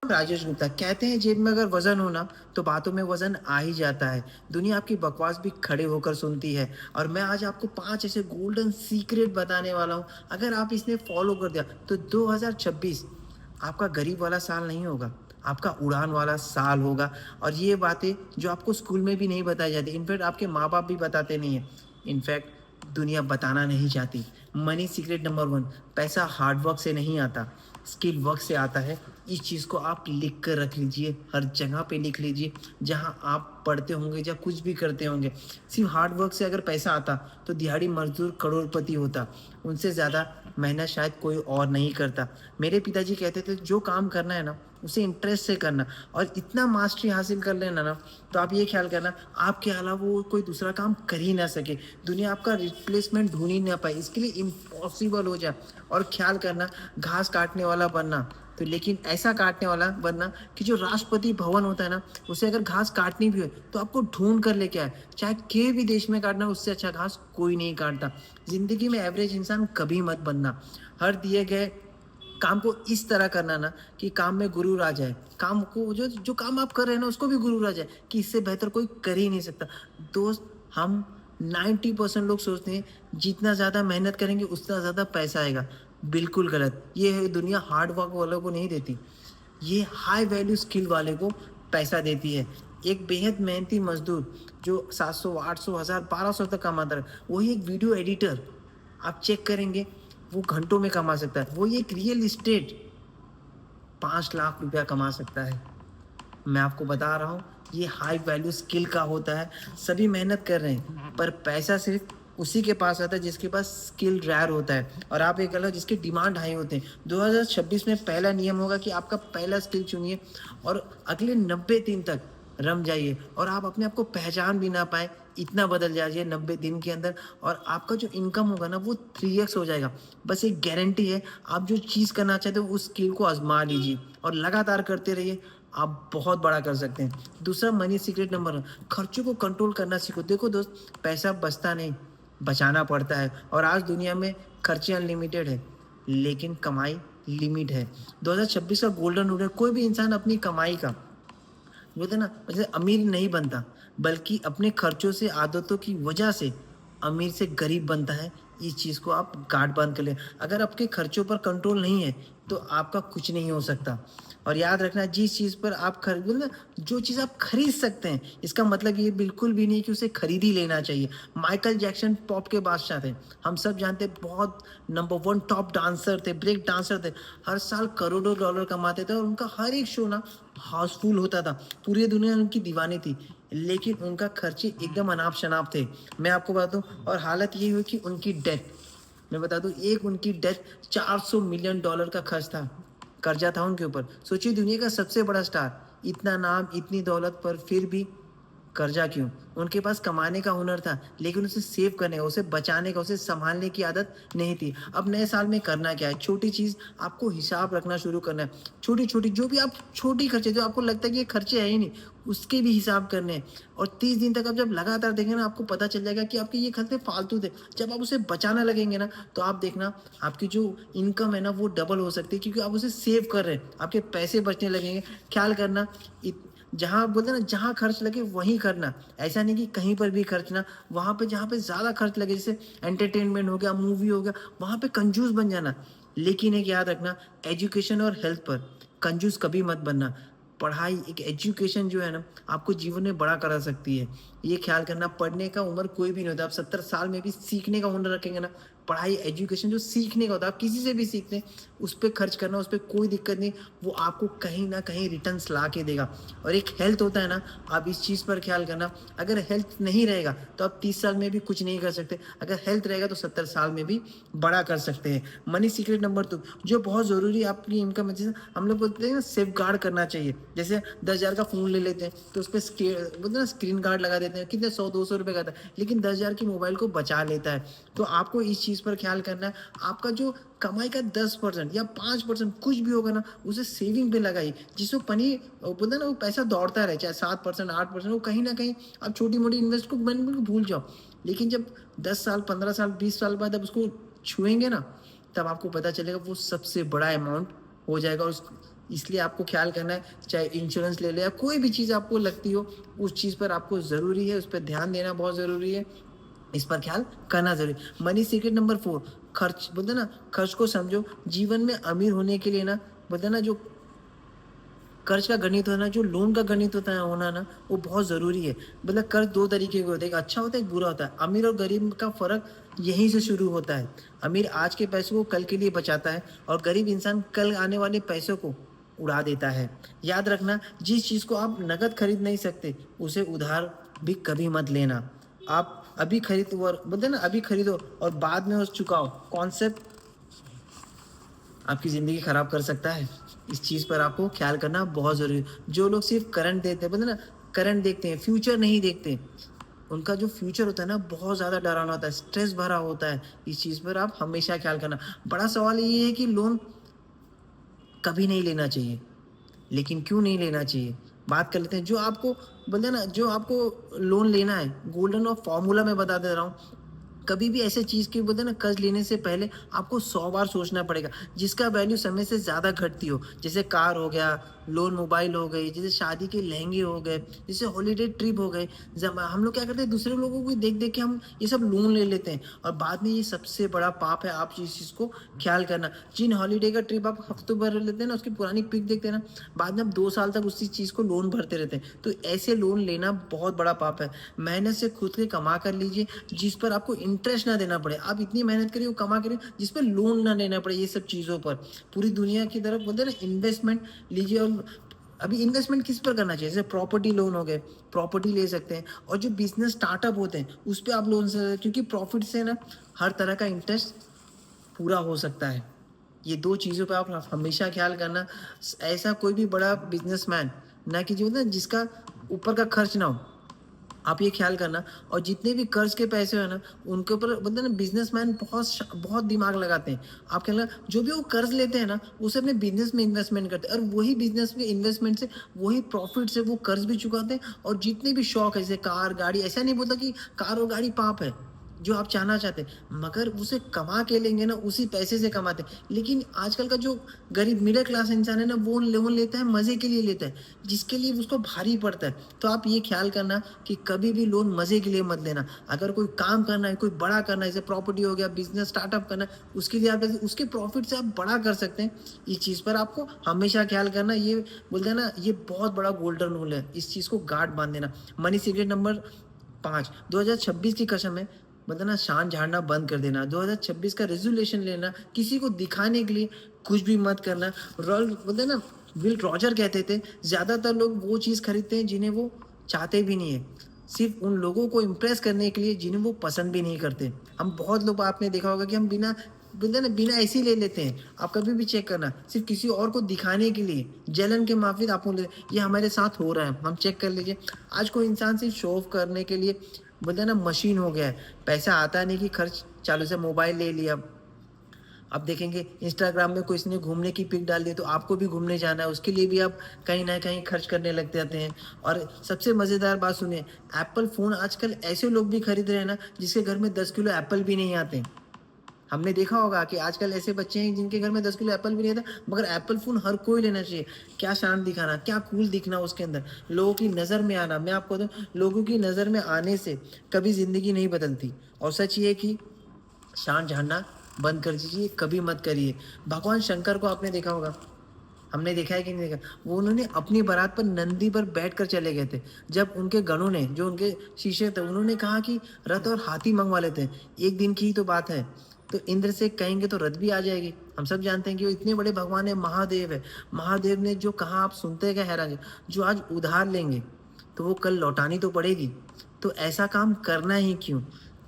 राजेश गुप्ता कहते हैं जेब में अगर वजन हो ना तो बातों में वजन आ ही जाता है। दुनिया आपकी बकवास भी खड़े होकर सुनती है। और मैं आज आपको 5 ऐसे गोल्डन सीक्रेट बताने वाला हूँ। अगर आप इसने फॉलो कर दिया तो 2026 आपका गरीब वाला साल नहीं होगा, आपका उड़ान वाला साल होगा। और ये बातें जो आपको स्कूल में भी नहीं बताई जाती, इनफैक्ट आपके माँ बाप भी बताते नहीं है, इनफैक्ट दुनिया बताना नहीं चाहती। मनी सीक्रेट नंबर 1, पैसा हार्ड वर्क से नहीं आता, स्किल वर्क से आता है। इस चीज़ को आप लिख कर रख लीजिए, हर जगह पे लिख लीजिए जहाँ आप पढ़ते होंगे या कुछ भी करते होंगे। सिर्फ हार्ड वर्क से अगर पैसा आता तो दिहाड़ी मजदूर करोड़पति होता। उनसे ज़्यादा मेहनत शायद कोई और नहीं करता। मेरे पिताजी कहते थे जो काम करना है ना उसे इंटरेस्ट से करना, और इतना मास्टरी हासिल कर लेना ना तो आप ये ख्याल करना आपके अलावा वो कोई दूसरा काम कर ही ना सके, दुनिया आपका रिप्लेसमेंट ढूंढ ही ना पाए, इसके लिए इम्पॉसिबल हो जाए। और ख्याल करना घास काटने वाला बनना, तो लेकिन ऐसा काटने वाला बनना कि जो राष्ट्रपति भवन होता है ना उसे अगर घास काटनी भी हो तो आपको ढूंढ कर लेके आए, चाहे के भी देश में काटना, उससे अच्छा घास कोई नहीं काटता। जिंदगी में एवरेज इंसान कभी मत बनना। हर दिए गए काम को इस तरह करना ना कि काम में गुरूर आ जाए, काम को जो जो काम आप कर रहे हैं ना उसको भी गुरूर आ जाए कि इससे बेहतर कोई कर ही नहीं सकता। दोस्त, हम 90% लोग सोचते हैं जितना ज़्यादा मेहनत करेंगे उतना ज़्यादा पैसा आएगा। बिल्कुल गलत। ये है दुनिया हार्ड वर्क वालों को नहीं देती, ये हाई वैल्यू स्किल वाले को पैसा देती है। एक बेहद मेहनती मजदूर जो 700 800 1000 1200 तक कमाता है, वही एक वीडियो एडिटर आप चेक करेंगे वो घंटों में कमा सकता है। वही एक रियल इस्टेट 5 लाख रुपया कमा सकता है। मैं आपको बता रहा हूँ ये हाई वैल्यू स्किल का होता है। सभी मेहनत कर रहे हैं पर पैसा सिर्फ उसी के पास आता है जिसके पास स्किल रेयर होता है, और आप एक अलग जिसके डिमांड हाई होते हैं। 2026 में पहला नियम होगा कि आपका पहला स्किल चुनिए और अगले 90 दिन तक रम जाइए, और आप अपने आप को पहचान भी ना पाए इतना बदल जाइए 90 दिन के अंदर। और आपका जो इनकम होगा ना वो 3x हो जाएगा। बस एक गारंटी है, आप जो चीज़ करना चाहते हो उस स्किल को आजमा लीजिए और लगातार करते रहिए, आप बहुत बड़ा कर सकते हैं। दूसरा मनी सीक्रेट नंबर 1, खर्चों को कंट्रोल करना सीखो। देखो दोस्त, पैसा बचता नहीं, बचाना पड़ता है। और आज दुनिया में खर्चे अनलिमिटेड है लेकिन कमाई लिमिट है। 2026 का गोल्डन रूल है, कोई भी इंसान अपनी कमाई का बोलते हैं ना वैसे अमीर नहीं बनता, बल्कि अपने खर्चों से आदतों की वजह से अमीर से गरीब बनता है। इस चीज़ को आप गांठ बांध कर लें। अगर आपके खर्चों पर कंट्रोल नहीं है तो आपका कुछ नहीं हो सकता। और याद रखना, जिस चीज़ पर आप खरीद ना, जो चीज़ आप खरीद सकते हैं इसका मतलब ये बिल्कुल भी नहीं कि उसे खरीद ही लेना चाहिए। माइकल जैक्सन पॉप के बादशाह थे, हम सब जानते हैं, बहुत नंबर 1 टॉप डांसर थे, ब्रेक डांसर थे। हर साल करोड़ों डॉलर कमाते थे और उनका हर एक शो ना हाउसफुल होता था, पूरी दुनिया उनकी दीवानी थी। लेकिन उनका खर्चे एकदम अनाप शनाप थे, मैं आपको बता दूं। और हालत ये हुई कि उनकी डेथ, मैं बता दूं, एक उनकी डेथ 400 मिलियन डॉलर का खर्च था, कर्जा था उनके ऊपर। सोचिए, दुनिया का सबसे बड़ा स्टार, इतना नाम इतनी दौलत पर फिर भी कर्जा क्यों? उनके पास कमाने का हुनर था लेकिन उसे सेव करने का, उसे बचाने का, उसे संभालने की आदत नहीं थी। अब नए साल में करना क्या है? छोटी चीज़, आपको हिसाब रखना शुरू करना है। छोटी-छोटी जो भी आप छोटी खर्चे, जो आपको लगता है कि ये खर्चे है ही नहीं, उसके भी हिसाब करने हैं। और 30 दिन तक आप जब लगातार देखेंगे ना आपको पता चल जाएगा कि आपके ये खर्चे फालतू थे। जब आप उसे बचाना लगेंगे ना तो आप देखना आपकी जो इनकम है ना वो डबल हो सकती है, क्योंकि आप उसे सेव कर रहे हैं, आपके पैसे बचने लगेंगे। ख्याल करना, इत जहाँ आप बोलते हैं ना जहाँ खर्च लगे वहीं करना, ऐसा नहीं कि कहीं पर भी खर्चना। वहाँ पे जहाँ पे ज़्यादा खर्च लगे, जैसे एंटरटेनमेंट हो गया, मूवी हो गया, वहाँ पे कंजूस बन जाना। लेकिन एक याद रखना, एजुकेशन और हेल्थ पर कंजूस कभी मत बनना। पढ़ाई, एक एजुकेशन जो है ना आपको जीवन में बड़ा करा सकती है। ये ख्याल करना, पढ़ने का उम्र कोई भी नहीं होता। आप 70 साल में भी सीखने का हुनर रखेंगे ना, पढ़ाई एजुकेशन जो सीखने का होता है, आप किसी से भी सीखते हैं, उस पे खर्च करना, उस पे कोई दिक्कत नहीं, वो आपको कहीं न कहीं रिटर्न्स ला के देगा। और एक हेल्थ होता है ना, आप इस चीज़ पर ख्याल करना, अगर हेल्थ नहीं रहेगा तो आप 30 साल में भी कुछ नहीं कर सकते, अगर हेल्थ रहेगा तो 70 साल में भी बड़ा कर सकते हैं। मनी सीक्रेट नंबर 2, जो बहुत ज़रूरी है आपकी इनकम है, जैसे हम लोग बोलते हैं ना सेफगार्ड करना चाहिए। जैसे 10,000 का फ़ोन ले लेते हैं तो उसपे बोलते हैं ना स्क्रीन गार्ड लगा देते हैं, कितने 100-200 रुपए का था, लेकिन 10,000 की मोबाइल को बचा लेता है। तो आपको इस चीज़ पर ख्याल करना है, आपका जो कमाई का 10% या 5% कुछ भी होगा ना उसे सेविंग पे लगाइए, जिससे बोलते हैं ना वो पैसा दौड़ता रहे, चाहे 7% 8%, वो कहीं ना कहीं आप छोटी मोटी इन्वेस्ट को मन को भूल जाओ। लेकिन जब 10 साल 15 साल 20 साल बाद अब उसको छुएंगे ना, तब आपको पता चलेगा वो सबसे बड़ा अमाउंट हो जाएगा। और इसलिए आपको ख्याल करना है, चाहे इंश्योरेंस ले लो या कोई भी चीज़ आपको लगती हो, उस चीज़ पर आपको ज़रूरी है, उस पे ध्यान देना बहुत ज़रूरी है। इस पर ख्याल करना ज़रूरी है। मनी सीक्रेट नंबर 4, खर्च बोलते हैं ना, खर्च को समझो। जीवन में अमीर होने के लिए ना, बोलते हैं ना, जो कर्ज का गणित होना, जो लोन का गणित होता है होना ना, वो बहुत ज़रूरी है। मतलब कर्ज 2 तरीके के होते हैं, एक अच्छा होता है, एक बुरा होता है। अमीर और गरीब का फ़र्क यहीं से शुरू होता है। अमीर आज के पैसों को कल के लिए बचाता है और गरीब इंसान कल आने वाले पैसों को उड़ा देता है। याद रखना, जिस चीज़ को आप नकद खरीद नहीं सकते, उसे उधार भी कभी मत लेना। आप अभी खरीदो और बोलते हैं ना, अभी खरीदो और बाद में उसे चुकाओ, कॉन्सेप्ट आपकी ज़िंदगी ख़राब कर सकता है। इस चीज़ पर आपको ख़्याल करना बहुत ज़रूरी है। जो लोग सिर्फ़ करंट देते हैं, बोलते हैं ना, करंट देखते हैं, फ्यूचर नहीं देखते, उनका जो फ्यूचर होता है ना, बहुत ज़्यादा डरावना होता है, स्ट्रेस भरा होता है। इस चीज़ पर आप हमेशा ख़्याल करना। बड़ा सवाल ये है कि लोन कभी नहीं लेना चाहिए, लेकिन क्यों नहीं लेना चाहिए? बात कर लेते हैं। जो आपको बोलते हैं ना, जो आपको लोन लेना है, गोल्डन और फ़ॉर्मूला मैं बता दे रहा हूँ। कभी भी ऐसे चीज़ की बोलते हैं ना, कर्ज़ लेने से पहले आपको 100 बार सोचना पड़ेगा, जिसका वैल्यू समय से ज़्यादा घटती हो। जैसे कार हो गया, लोन मोबाइल हो गई, जैसे शादी के लहंगे हो गए, जैसे हॉलिडे ट्रिप हो गए। हम लोग क्या करते हैं, दूसरे लोगों को देख-देख के हम ये सब लोन ले लेते हैं और बाद में ये सबसे बड़ा पाप है। आप इस चीज़ को ख़्याल करना। जिन हॉलिडे का ट्रिप आप हफ्तों भर लेते हैं ना, उसकी पुरानी पिक देखते हैं ना, बाद में आप 2 साल तक उसी चीज़ को लोन भरते रहते हैं। तो ऐसे लोन लेना बहुत बड़ा पाप है। मेहनत से खुद के कमा कर लीजिए, जिस पर आपको इंटरेस्ट ना देना पड़े। आप इतनी मेहनत करिए, वो कमा करिए जिस पे लोन ना लेना पड़े, ये सब चीज़ों पर। पूरी दुनिया की तरफ बोलते हैं ना, इन्वेस्टमेंट लीजिए। और अभी इन्वेस्टमेंट किस पर करना चाहिए? जैसे प्रॉपर्टी लोन हो गए, प्रॉपर्टी ले सकते हैं। और जो बिज़नेस स्टार्टअप होते हैं, उस पे आप लोन से, क्योंकि प्रॉफ़िट से ना हर तरह का इंटरेस्ट पूरा हो सकता है। ये 2 चीज़ों पे आप हमेशा ख़्याल करना। ऐसा कोई भी बड़ा बिज़नेसमैन ना कीजिए, होता है जिसका ऊपर का खर्च ना हो। आप ये ख़्याल करना। और जितने भी कर्ज़ के पैसे हैं ना, उनके ऊपर बोलते हैं ना, बिज़नेसमैन बहुत दिमाग लगाते हैं। आप कहना, जो भी वो कर्ज़ लेते हैं ना, उसे अपने बिज़नेस में इन्वेस्टमेंट करते हैं और वही बिज़नेस में इन्वेस्टमेंट से, वही प्रॉफ़िट से वो कर्ज़ भी चुकाते हैं। और जितने भी शौक है, जैसे कार, गाड़ी, ऐसा नहीं बोलता कि कार और गाड़ी पाप है, जो आप चाहना चाहते हैं, मगर उसे कमा के लेंगे ना, उसी पैसे से कमाते हैं। लेकिन आजकल का जो गरीब मिडल क्लास इंसान है ना, वो लोन लेता है, मज़े के लिए लेता है, जिसके लिए उसको भारी पड़ता है। तो आप ये ख़्याल करना कि कभी भी लोन मज़े के लिए मत लेना। अगर कोई काम करना है, कोई बड़ा करना है, जैसे प्रॉपर्टी हो गया, बिज़नेस स्टार्टअप करना है, उसके लिए आप उसके प्रॉफ़िट से आप बड़ा कर सकते हैं। इस चीज़ पर आपको हमेशा ख़्याल करना। ये बोलते हैं ना, ये बहुत बड़ा गोल्डन रूल है, इस चीज़ को गाँठ बाँध देना। मनी सीक्रेट नंबर 5, 2026 की कसम है, मतलब ना, शान झाड़ना बंद कर देना। 2026 का रेज़ोल्यूशन लेना, किसी को दिखाने के लिए कुछ भी मत करना। बोलते हैं ना, विल रॉजर कहते थे, ज़्यादातर लोग वो चीज़ खरीदते हैं जिन्हें वो चाहते भी नहीं है। सिर्फ़ उन लोगों को इम्प्रेस करने के लिए जिन्हें वो पसंद भी नहीं करते। हम बहुत लोग, आपने देखा होगा कि हम बिना बोलते हैं ना, बिना ऐसे ही ले लेते हैं। आप कभी भी चेक करना, सिर्फ़ किसी और को दिखाने के लिए, जलन के माफ़िक आप ले, ये हमारे साथ हो रहा है। हम चेक कर लीजिए, आज कोई इंसान सिर्फ़ शो ऑफ करने के लिए, बोलते हैं ना, मशीन हो गया है। पैसा आता नहीं कि खर्च चालू से मोबाइल ले लिया। आप देखेंगे इंस्टाग्राम में कोई इसने घूमने की पिक डाल दी, तो आपको भी घूमने जाना है, उसके लिए भी आप कहीं न कहीं खर्च करने लग जाते हैं। और सबसे मज़ेदार बात सुनिए, एप्पल फ़ोन आजकल ऐसे लोग भी खरीद रहे हैं ना, जिसके घर में 10 किलो एप्पल भी नहीं आते। हमने देखा होगा कि आजकल ऐसे बच्चे हैं जिनके घर में 10 किलो एप्पल भी नहीं आता, मगर एप्पल फ़ोन हर कोई लेना चाहिए। क्या शान दिखाना, क्या कूल दिखना उसके अंदर, लोगों की नज़र में आना। मैं आपको बताऊँ, लोगों की नज़र में आने से कभी ज़िंदगी नहीं बदलती। और सच ये है कि शान झाड़ना बंद कर दीजिए, कभी मत करिए। भगवान शंकर को आपने देखा होगा, हमने देखा है कि नहीं देखा, वो उन्होंने अपनी बारात पर नंदी पर बैठकर चले गए थे। जब उनके गणों ने, जो उनके शिष्य थे, उन्होंने कहा कि रथ और हाथी मँगवा लेते हैं, एक दिन की ही तो बात है। तो इंद्र से कहेंगे तो रथ भी आ जाएगी। हम सब जानते हैं कि वो इतने बड़े भगवान हैं, महादेव है। महादेव ने जो कहा, आप सुनते क्या हैरान हैं। जो आज उधार लेंगे, तो वो कल लौटानी तो पड़ेगी। तो ऐसा काम करना ही क्यों?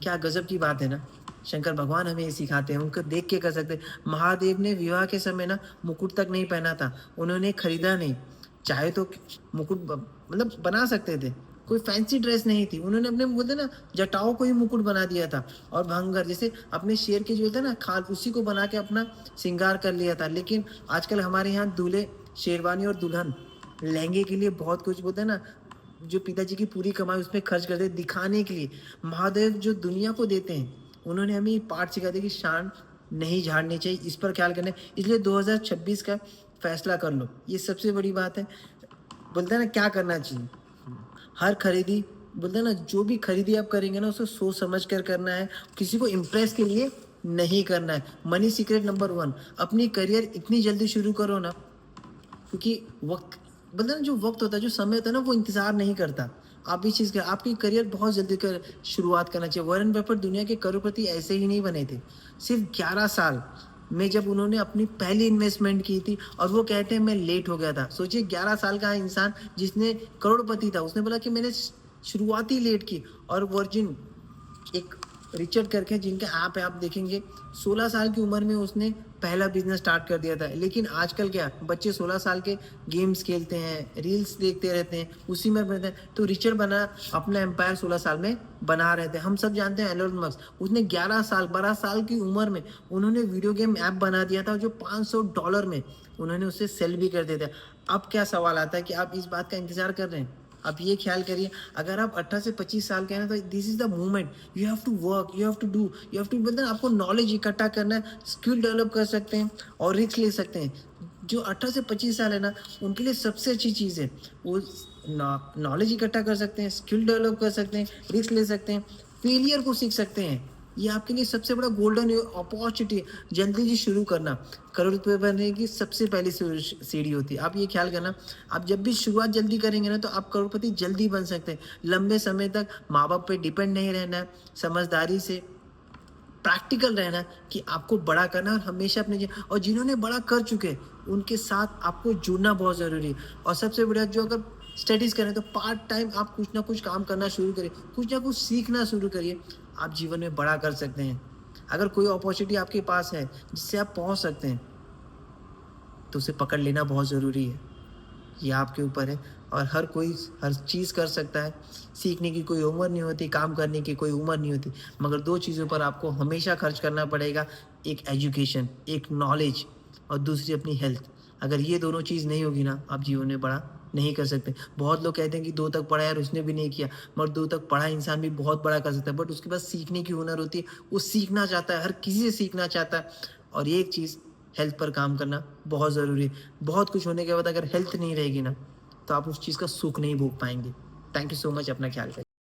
क्या गज़ब की बात है ना? शंकर भगवान हमें ये सिखाते हैं, उनको देख के कर सकते हैं। महादेव ने विवाह के समय ना मुकुट तक नहीं पहना था, उन्होंने खरीदा नहीं। चाहे तो मुकुट मतलब बना सकते थे, कोई फैंसी ड्रेस नहीं थी, उन्होंने अपने बोलते ना, जटाओं को ही मुकुट बना दिया था। और भंगर जैसे अपने शेर के जो होता है ना खाल, उसी को बना के अपना श्रृंगार कर लिया था। लेकिन आजकल हमारे यहाँ दूल्हे शेरवानी और दुल्हन लहंगे के लिए बहुत कुछ बोलते हैं ना, जो पिताजी की पूरी कमाई उसमें खर्च करते हैं दिखाने के लिए। महादेव जो दुनिया को देते हैं, उन्होंने हमें ये पाठ सिखा दिया कि शान नहीं झाड़नी चाहिए, इस पर ख्याल करना है। इसलिए 2026 का फैसला कर लो, ये सबसे बड़ी बात है। बोलते हैं ना क्या करना चाहिए? हर खरीदी बोलते हैं ना जो भी खरीदी आप करेंगे ना उसे सोच समझ कर करना है, किसी को इम्प्रेस के लिए नहीं करना है। मनी सीक्रेट नंबर 1, अपनी करियर इतनी जल्दी शुरू करो ना, क्योंकि वक़्त बोलते हैं ना जो वक़्त होता है, जो समय होता है ना वो इंतज़ार नहीं करता। आप इस चीज़ का आपकी करियर बहुत जल्दी कर शुरुआत करना चाहिए। वॉरेन बफेट दुनिया के करोड़पति ऐसे ही नहीं बने थे। सिर्फ़ 11 साल में जब उन्होंने अपनी पहली इन्वेस्टमेंट की थी और वो कहते हैं मैं लेट हो गया था। सोचिए 11 साल का इंसान जिसने करोड़पति था, उसने बोला कि मैंने शुरुआत ही लेट की। और वर्जिन एक रिचर्ड करके जिनके ऐप है आप देखेंगे, 16 साल की उम्र में उसने पहला बिजनेस स्टार्ट कर दिया था। लेकिन आजकल क्या बच्चे 16 साल के गेम्स खेलते हैं, रील्स देखते रहते हैं, उसी में रहते हैं। तो रिचर्ड बना अपना एम्पायर 16 साल में बना रहे थे। हम सब जानते हैं एलोन मस्क, उसने 11 साल 12 साल की उम्र में उन्होंने वीडियो गेम ऐप बना दिया था जो $500 में उन्होंने उसे सेल भी कर दिया था। अब क्या सवाल आता है कि आप इस बात का इंतजार कर रहे हैं? आप ये ख्याल करिए, अगर आप 18 से 25 साल के हैं ना, तो this is the moment, you have to work, you have to do, you have to बोलते हैं आपको नॉलेज इकट्ठा करना है, स्किल डेवलप कर सकते हैं और रिस्क ले सकते हैं। जो 18 से 25 साल है ना, उनके लिए सबसे अच्छी चीज़ है, वो नॉलेज इकट्ठा कर सकते हैं, स्किल डेवलप कर सकते हैं, रिस्क ले सकते हैं, फेलियर को सीख सकते हैं। ये आपके लिए सबसे बड़ा गोल्डन अपॉर्चुनिटी है, जल्दी से शुरू करना। करोड़पति बनने की सबसे पहली सीढ़ी होती है। आप ये ख्याल करना, आप जब भी शुरुआत जल्दी करेंगे ना तो आप करोड़पति जल्दी बन सकते हैं। लंबे समय तक माँ-बाप पे डिपेंड नहीं रहना है, समझदारी से प्रैक्टिकल रहना है कि आपको बड़ा करना है और हमेशा अपने और जिन्होंने बड़ा कर चुके हैं, उनके साथ आपको जुड़ना बहुत ज़रूरी है। और सबसे बढ़िया जो अगर स्टडीज़ करें तो पार्ट टाइम आप कुछ ना कुछ काम करना शुरू करिए, कुछ ना कुछ सीखना शुरू करिए, आप जीवन में बड़ा कर सकते हैं। अगर कोई अपॉर्चुनिटी आपके पास है, जिससे आप पहुँच सकते हैं, तो उसे पकड़ लेना बहुत ज़रूरी है। ये आपके ऊपर है और हर कोई हर चीज़ कर सकता है। सीखने की कोई उम्र नहीं होती, काम करने की कोई उम्र नहीं होती, मगर 2 चीज़ों पर आपको हमेशा खर्च करना पड़ेगा, एक एजुकेशन, एक नॉलेज और दूसरी अपनी हेल्थ। अगर ये दोनों चीज़ नहीं होगी ना, आप जीवन में बड़ा नहीं कर सकते। बहुत लोग कहते हैं कि 2 तक पढ़ा है और उसने भी नहीं किया, मगर 2 तक पढ़ा इंसान भी बहुत बड़ा कर सकता है, बट उसके पास सीखने की हुनर होती है, वो सीखना चाहता है, हर किसी से सीखना चाहता है। और ये एक चीज़ हेल्थ पर काम करना बहुत ज़रूरी है। बहुत कुछ होने के बाद अगर हेल्थ नहीं रहेगी ना, तो आप उस चीज़ का सुख नहीं भोग पाएँगे। थैंक यू सो मच, अपना ख्याल रखिए।